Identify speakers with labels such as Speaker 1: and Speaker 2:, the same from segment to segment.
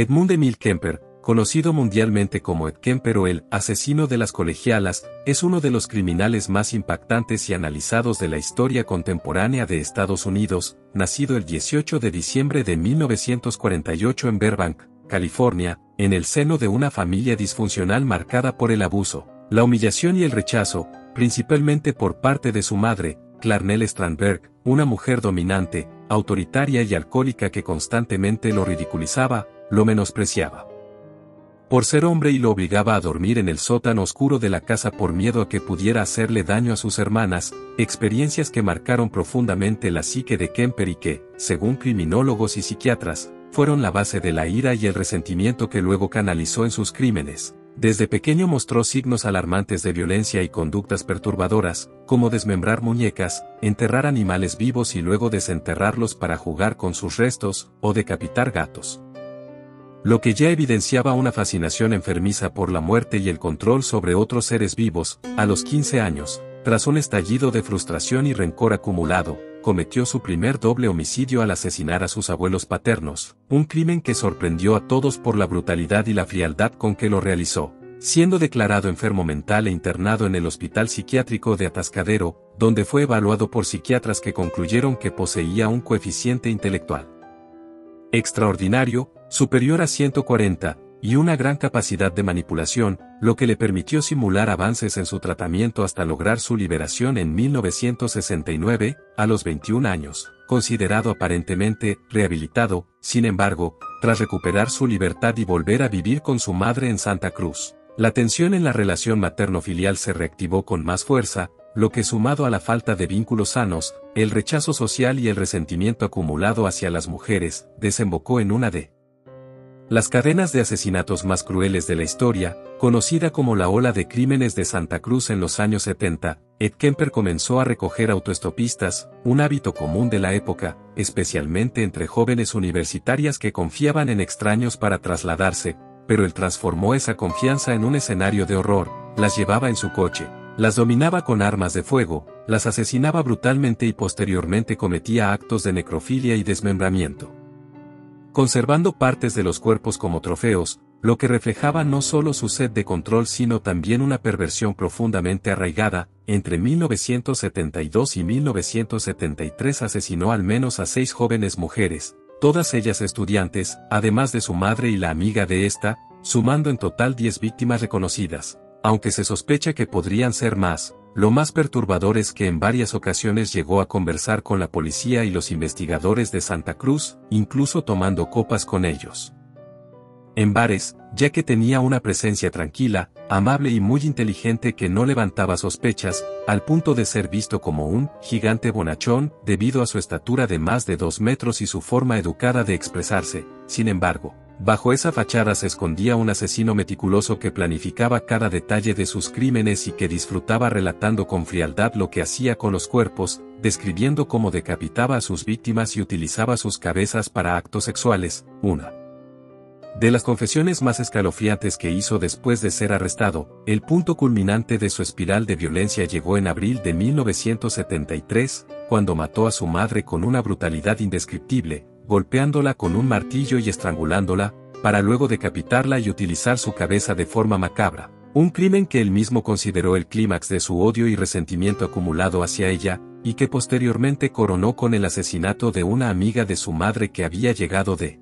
Speaker 1: Edmund Emil Kemper, conocido mundialmente como Ed Kemper o el asesino de las colegialas, es uno de los criminales más impactantes y analizados de la historia contemporánea de Estados Unidos, nacido el 18 de diciembre de 1948 en Burbank, California, en el seno de una familia disfuncional marcada por el abuso, la humillación y el rechazo, principalmente por parte de su madre, Clarnell Strandberg, una mujer dominante, autoritaria y alcohólica que constantemente lo ridiculizaba, lo menospreciaba por ser hombre y lo obligaba a dormir en el sótano oscuro de la casa por miedo a que pudiera hacerle daño a sus hermanas, experiencias que marcaron profundamente la psique de Kemper y que, según criminólogos y psiquiatras, fueron la base de la ira y el resentimiento que luego canalizó en sus crímenes. Desde pequeño mostró signos alarmantes de violencia y conductas perturbadoras, como desmembrar muñecas, enterrar animales vivos y luego desenterrarlos para jugar con sus restos, o decapitar gatos. Lo que ya evidenciaba una fascinación enfermiza por la muerte y el control sobre otros seres vivos. A los 15 años, tras un estallido de frustración y rencor acumulado, cometió su primer doble homicidio al asesinar a sus abuelos paternos, un crimen que sorprendió a todos por la brutalidad y la frialdad con que lo realizó, siendo declarado enfermo mental e internado en el Hospital Psiquiátrico de Atascadero, donde fue evaluado por psiquiatras que concluyeron que poseía un coeficiente intelectual extraordinario, superior a 140, y una gran capacidad de manipulación, lo que le permitió simular avances en su tratamiento hasta lograr su liberación en 1969, a los 21 años, considerado aparentemente rehabilitado. Sin embargo, tras recuperar su libertad y volver a vivir con su madre en Santa Cruz, la tensión en la relación materno-filial se reactivó con más fuerza, lo que sumado a la falta de vínculos sanos, el rechazo social y el resentimiento acumulado hacia las mujeres, desembocó en una de las cadenas de asesinatos más crueles de la historia, conocida como la ola de crímenes de Santa Cruz en los años 70. Ed Kemper comenzó a recoger autoestopistas, un hábito común de la época, especialmente entre jóvenes universitarias que confiaban en extraños para trasladarse, pero él transformó esa confianza en un escenario de horror, las llevaba en su coche, las dominaba con armas de fuego, las asesinaba brutalmente y posteriormente cometía actos de necrofilia y desmembramiento, conservando partes de los cuerpos como trofeos, lo que reflejaba no solo su sed de control sino también una perversión profundamente arraigada. Entre 1972 y 1973 asesinó al menos a 6 jóvenes mujeres, todas ellas estudiantes, además de su madre y la amiga de esta, sumando en total 10 víctimas reconocidas. Aunque se sospecha que podrían ser más, lo más perturbador es que en varias ocasiones llegó a conversar con la policía y los investigadores de Santa Cruz, incluso tomando copas con ellos en bares, ya que tenía una presencia tranquila, amable y muy inteligente que no levantaba sospechas, al punto de ser visto como un gigante bonachón, debido a su estatura de más de 2 metros y su forma educada de expresarse. Sin embargo, bajo esa fachada se escondía un asesino meticuloso que planificaba cada detalle de sus crímenes y que disfrutaba relatando con frialdad lo que hacía con los cuerpos, describiendo cómo decapitaba a sus víctimas y utilizaba sus cabezas para actos sexuales. Una de las confesiones más escalofriantes que hizo después de ser arrestado. El punto culminante de su espiral de violencia llegó en abril de 1973, cuando mató a su madre con una brutalidad indescriptible, golpeándola con un martillo y estrangulándola, para luego decapitarla y utilizar su cabeza de forma macabra. Un crimen que él mismo consideró el clímax de su odio y resentimiento acumulado hacia ella, y que posteriormente coronó con el asesinato de una amiga de su madre que había llegado de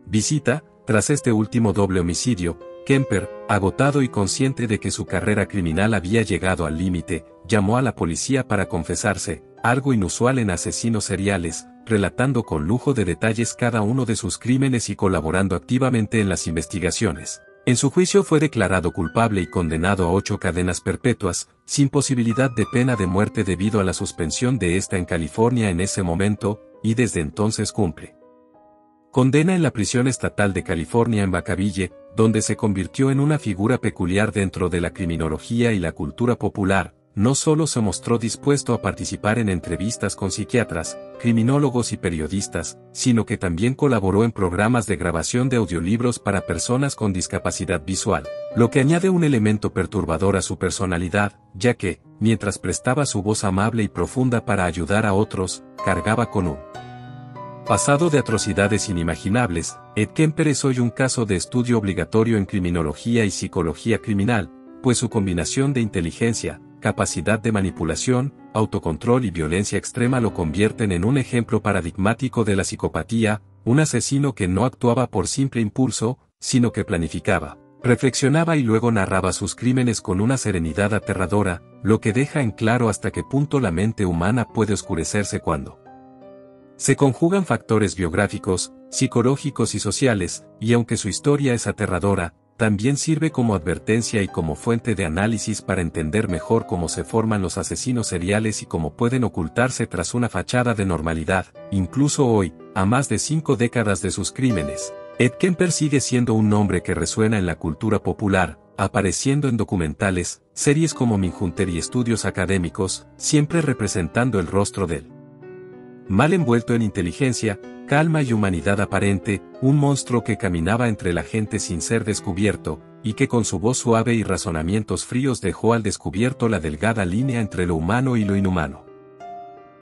Speaker 1: visita. Tras este último doble homicidio, Kemper, agotado y consciente de que su carrera criminal había llegado al límite, llamó a la policía para confesarse, algo inusual en asesinos seriales, relatando con lujo de detalles cada uno de sus crímenes y colaborando activamente en las investigaciones. En su juicio fue declarado culpable y condenado a 8 cadenas perpetuas, sin posibilidad de pena de muerte debido a la suspensión de esta en California en ese momento, y desde entonces cumple condena en la prisión estatal de California en Vacaville, donde se convirtió en una figura peculiar dentro de la criminología y la cultura popular. No solo se mostró dispuesto a participar en entrevistas con psiquiatras, criminólogos y periodistas, sino que también colaboró en programas de grabación de audiolibros para personas con discapacidad visual, lo que añade un elemento perturbador a su personalidad, ya que, mientras prestaba su voz amable y profunda para ayudar a otros, cargaba con un Pasado de atrocidades inimaginables, Ed Kemper es hoy un caso de estudio obligatorio en criminología y psicología criminal, pues su combinación de inteligencia, capacidad de manipulación, autocontrol y violencia extrema lo convierten en un ejemplo paradigmático de la psicopatía, un asesino que no actuaba por simple impulso, sino que planificaba, reflexionaba y luego narraba sus crímenes con una serenidad aterradora, lo que deja en claro hasta qué punto la mente humana puede oscurecerse cuando se conjugan factores biográficos, psicológicos y sociales, y aunque su historia es aterradora, también sirve como advertencia y como fuente de análisis para entender mejor cómo se forman los asesinos seriales y cómo pueden ocultarse tras una fachada de normalidad. Incluso hoy, a más de 5 décadas de sus crímenes, Ed Kemper sigue siendo un nombre que resuena en la cultura popular, apareciendo en documentales, series como Mindhunter y estudios académicos, siempre representando el rostro del mal envuelto en inteligencia, calma y humanidad aparente, un monstruo que caminaba entre la gente sin ser descubierto, y que con su voz suave y razonamientos fríos dejó al descubierto la delgada línea entre lo humano y lo inhumano.